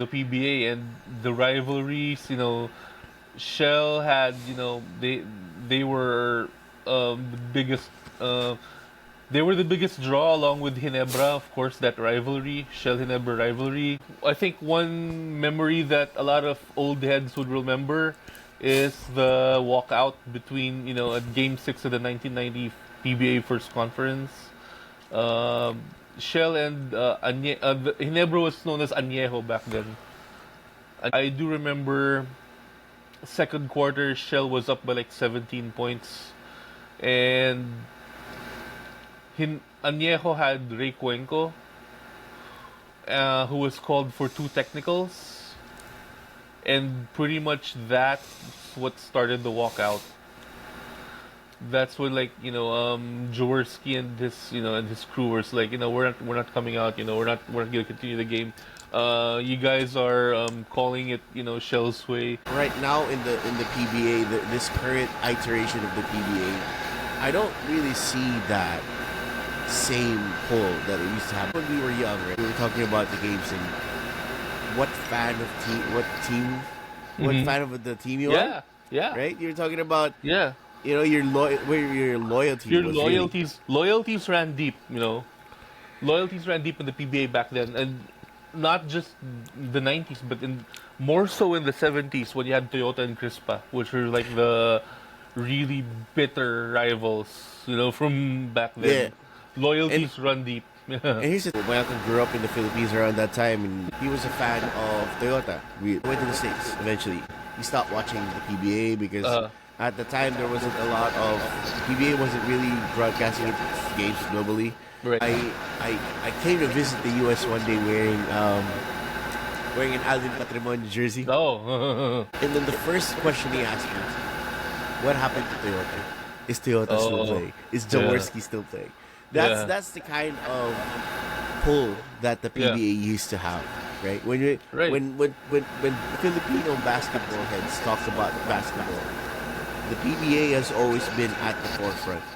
the PBA and the rivalries. Shell had, they were the biggest. Uh, they were the biggest draw along with Hinebra, of course, that rivalry, Shell Hinebra rivalry. I think one memory that a lot of old heads would remember is the walkout between, at Game 6 of the 1990 PBA First Conference. Um, Shell and Hinebra was known as Añejo back then. I do remember second quarter, Shell was up by like 17 points. And Añejo had Ray Cuenco, who was called for two technicals, and pretty much that's what started the walkout. That's when, like, Jaworski and his crew was like, we're not coming out, we're not gonna continue the game. You guys are calling it, Shell's way. Right now in the PBA, this current iteration of the PBA, I don't really see that same pull that it used to have when we were young. Right? We were talking about the games and what fan of the team you are. Yeah. Right? You're talking about Yeah. where your loyalty. Your was loyalties ran deep. Loyalties ran deep in the PBA back then, and not just the 90s, but more so in the 70s when you had Toyota and Crispa, which were like the really bitter rivals, from back then. Loyalties run deep. And here's the thing. My uncle grew up in the Philippines around that time, and he was a fan of Toyota. We went to the States eventually. He stopped watching the PBA because at the time there wasn't a lot of PBA wasn't really broadcasting its games globally. Right. I came to visit the U.S. one day wearing an Alvin Patrimonio jersey. Oh. And then the first question he asked me, what happened to Toyota? Is Toyota still playing? Is Jaworski still playing? That's the kind of pull that the PBA used to have, right? When Filipino basketball heads talk about basketball, the PBA has always been at the forefront.